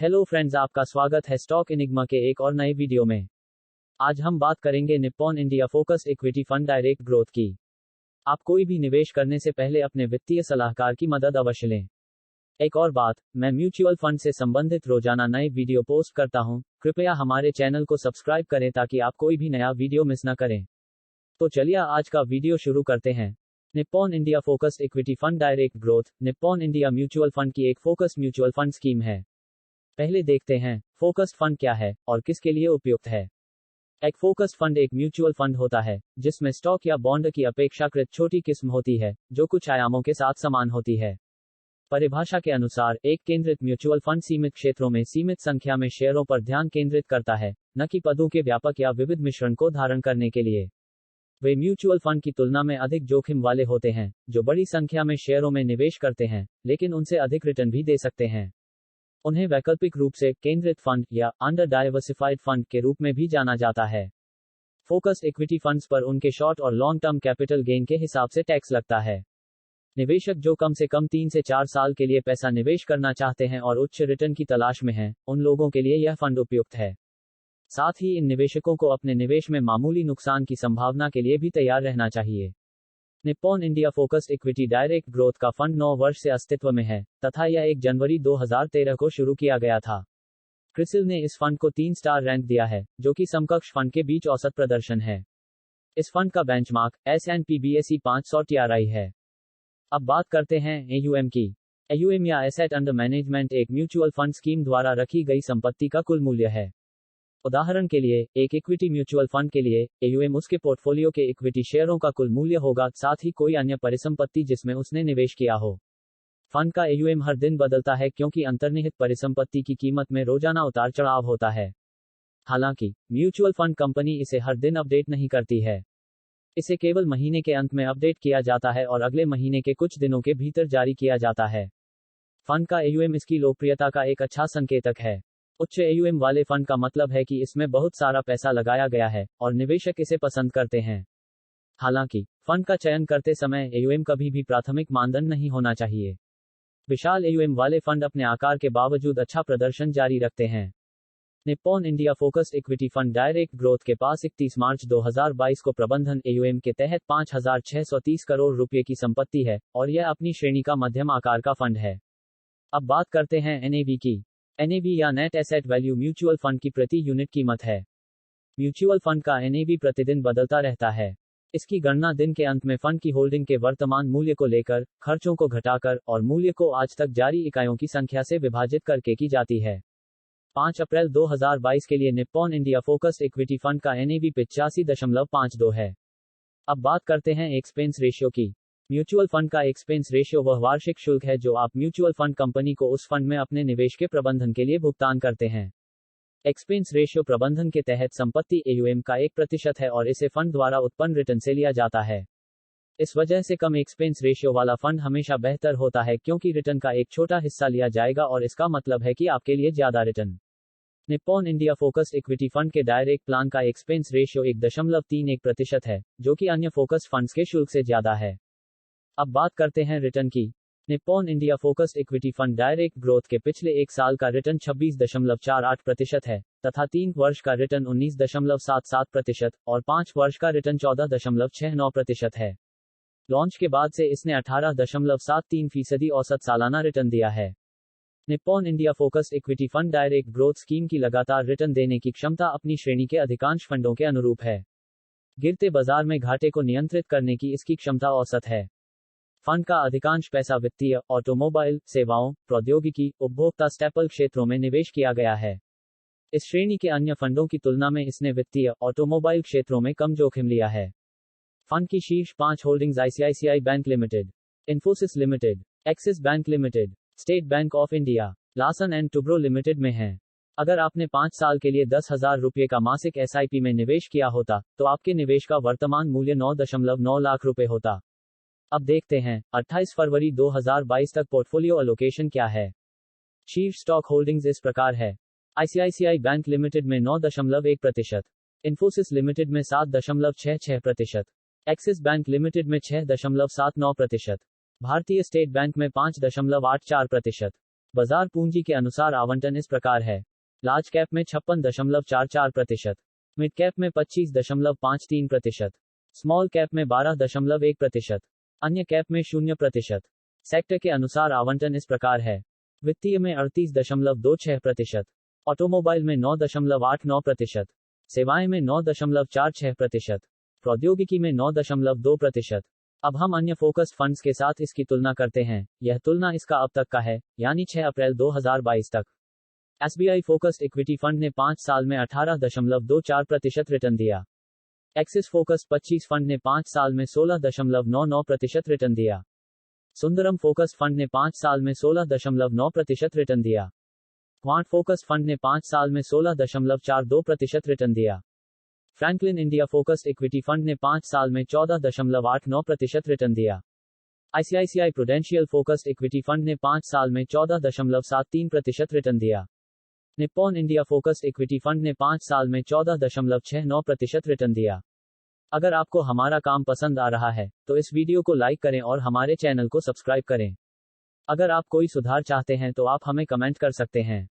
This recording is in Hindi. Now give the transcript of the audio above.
हेलो फ्रेंड्स, आपका स्वागत है स्टॉक इनिग्मा के एक और नए वीडियो में। आज हम बात करेंगे Nippon India focused equity fund direct growth की। आप कोई भी निवेश करने से पहले अपने वित्तीय सलाहकार की मदद अवश्य लें। एक और बात, मैं म्यूचुअल फंड से संबंधित रोजाना नए वीडियो पोस्ट करता हूं। कृपया हमारे चैनल को सब्सक्राइब करें ताकि आप कोई भी नया वीडियो मिस न करें। तो चलिए आज का वीडियो शुरू करते हैं। Nippon India focused equity fund direct growth Nippon India mutual fund की एक फोकस्ड म्यूचुअल फंड स्कीम है। पहले देखते हैं फोकस्ड फंड क्या है और किसके लिए उपयुक्त है। एक फोकस्ड फंड एक म्यूचुअल फंड होता है जिसमें स्टॉक या बॉन्ड की अपेक्षाकृत छोटी किस्म होती है जो कुछ आयामों के साथ समान होती है। परिभाषा के अनुसार एक केंद्रित म्यूचुअल फंड सीमित क्षेत्रों में सीमित संख्या में शेयरों पर ध्यान केंद्रित करता है, न कि पदों के व्यापक या विविध मिश्रण को धारण करने के लिए। वे म्यूचुअल फंड की तुलना में अधिक जोखिम वाले होते हैं जो बड़ी संख्या में शेयरों में निवेश करते हैं लेकिन उनसे अधिक रिटर्न भी दे सकते हैं। उन्हें वैकल्पिक रूप से केंद्रित फंड या अंडर डाइवर्सिफाइड फंड के रूप में भी जाना जाता है। फोकस्ड इक्विटी फंड्स पर उनके शॉर्ट और लॉन्ग टर्म कैपिटल गेन के हिसाब से टैक्स लगता है। निवेशक जो कम से कम 3 से 4 साल के लिए पैसा निवेश करना चाहते हैं और उच्च रिटर्न की तलाश में हैं, उन लोगों के लिए यह फंड उपयुक्त है। साथ ही इन निवेशकों को अपने निवेश में मामूली नुकसान की संभावना के लिए भी तैयार रहना चाहिए। Nippon India focused equity direct growth का फंड 9 वर्ष से अस्तित्व में है तथा यह 1 जनवरी 2013 को शुरू किया गया था। क्रिसिल ने इस फंड को 3 स्टार रैंक दिया है, जो कि समकक्ष फंड के बीच औसत प्रदर्शन है। इस फंड का बेंचमार्क S&P BSE 500 TRI है। अब बात करते हैं AUM की। AUM या एसेट अंडर मैनेजमेंट एक म्यूचुअल फंड स्कीम द्वारा रखी गई संपत्ति का कुल मूल्य है। उदाहरण के लिए, एक इक्विटी म्यूचुअल फंड के लिए AUM उसके पोर्टफोलियो के इक्विटी शेयरों का कुल मूल्य होगा, साथ ही कोई अन्य परिसंपत्ति जिसमें उसने निवेश किया हो। फंड का AUM हर दिन बदलता है क्योंकि अंतर्निहित परिसंपत्ति की कीमत में रोजाना उतार चढ़ाव होता है। हालांकि म्यूचुअल फंड कंपनी इसे हर दिन अपडेट नहीं करती है। इसे केवल महीने के अंत में अपडेट किया जाता है और अगले महीने के कुछ दिनों के भीतर जारी किया जाता है। फंड का AUM इसकी लोकप्रियता का एक अच्छा संकेतक है। उच्च AUM वाले फंड का मतलब है कि इसमें बहुत सारा पैसा लगाया गया है और निवेशक इसे पसंद करते हैं। हालांकि फंड का चयन करते समय AUM कभी भी प्राथमिक मानदंड नहीं होना चाहिए। विशाल AUM वाले फंड अपने आकार के बावजूद अच्छा प्रदर्शन जारी रखते हैं। Nippon India focused equity fund direct growth के पास 31 मार्च 2022 को प्रबंधन AUM के तहत 5,630 करोड़ रुपए की संपत्ति है और यह अपनी श्रेणी का मध्यम आकार का फंड है। अब बात करते हैं NAV की। NAV या net asset value mutual fund की प्रति यूनिट कीमत है। म्यूचुअल फंड का NAV प्रतिदिन बदलता रहता है। इसकी गणना दिन के अंत में फंड की होल्डिंग के वर्तमान मूल्य को लेकर, खर्चों को घटाकर और मूल्य को आज तक जारी इकाइयों की संख्या से विभाजित करके की जाती है। 5 अप्रैल 2022 के लिए Nippon India focused equity fund का NAV 85.52 है। अब बात करते हैं एक्सपेंस रेशियो की। म्यूचुअल फंड का एक्सपेंस रेशियो वह वार्षिक शुल्क है जो आप म्यूचुअल फंड कंपनी को उस फंड में अपने निवेश के प्रबंधन के लिए भुगतान करते हैं। एक्सपेंस रेशियो प्रबंधन के तहत संपत्ति AUM का 1% है और इसे फंड द्वारा उत्पन्न रिटर्न से लिया जाता है। इस वजह से कम एक्सपेंस रेशियो वाला फंड हमेशा बेहतर होता है क्योंकि रिटर्न का एक छोटा हिस्सा लिया जाएगा और इसका मतलब है कि आपके लिए ज्यादा return. Nippon India focused equity fund के डायरेक्ट प्लान का एक्सपेंस रेशियो 1.31% है, जो कि अन्य फोकस्ड फंड्स के शुल्क से ज्यादा है। अब बात करते हैं रिटर्न की। Nippon India focused equity fund direct growth के पिछले 1 साल का रिटर्न 26.48% है तथा 3 वर्ष का रिटर्न 19.77% और 5 वर्ष का रिटर्न 14.69% है। लॉन्च के बाद से इसने 18.73% औसत सालाना रिटर्न दिया है। Nippon India focused equity fund direct growth scheme की लगातार रिटर्न देने की क्षमता अपनी श्रेणी के अधिकांश फंडों के अनुरूप है। गिरते बाजार में घाटे को नियंत्रित करने की इसकी क्षमता औसत है। फंड का अधिकांश पैसा वित्तीय, ऑटोमोबाइल, सेवाओं, प्रौद्योगिकी, उपभोक्ता स्टेपल क्षेत्रों में निवेश किया गया है। इस श्रेणी के अन्य फंडों की तुलना में इसने वित्तीय, ऑटोमोबाइल क्षेत्रों में कम जोखिम लिया है। फंड की शीर्ष 5 holdings ICICI bank limited, Infosys limited, axis bank limited, state bank of India, Larsen and Toubro limited में हैं। अगर आपने 5 साल के लिए 10,000 रुपये का मासिक SIP में निवेश किया होता, तो आपके निवेश का वर्तमान मूल्य 9.9 लाख रुपए होता। अब देखते हैं 28 फरवरी 2022 तक पोर्टफोलियो एलोकेशन क्या है। शीर्ष स्टॉक होल्डिंग्स इस प्रकार है। ICICI बैंक लिमिटेड में 9.1%, इन्फोसिस लिमिटेड में 7.66%, एक्सिस बैंक लिमिटेड में 6.79%, भारतीय स्टेट बैंक में 5.84%, बाजार पूंजी के अनुसार आवंटन इस प्रकार है। लार्ज कैप में 56.44%, मिड कैप में 25.53%, स्मॉल कैप में 12.1%, अन्य कैप में 0%। सेक्टर के अनुसार आवंटन इस प्रकार है। वित्तीय में 38.26%, ऑटोमोबाइल में 9.89%, सेवाएं में 9.46%, प्रौद्योगिकी में 9.2%। अब हम अन्य फोकस फंड्स के साथ इसकी तुलना करते हैं। यह तुलना इसका अब तक का है, यानी 6 अप्रैल 2022 तक। एसबीआई फोकस्ड इक्विटी फंड ने 5 साल में 18.24% रिटर्न दिया। एक्सिस फोकस्ड 25 फंड ने 5 साल में 16.99% रिटर्न दिया। सुंदरम फोकस्ड फंड ने 5 साल में 16.9% रिटर्न दिया। क्वांट फोकस्ड फंड ने 5 साल में 16.42% रिटर्न दिया। Franklin India focused equity fund ने 5 साल में 14.89% रिटर्न दिया। ICICI prudential focused equity fund ने 5 साल में 14.73% रिटर्न दिया। Nippon India focused equity fund ने 5 साल में 14.69% रिटर्न दिया। अगर आपको हमारा काम पसंद आ रहा है, तो इस वीडियो को लाइक करें और हमारे चैनल को सब्सक्राइब करें। अगर आप कोई सुधार चाहते हैं तो आप हमें कमेंट कर सकते हैं।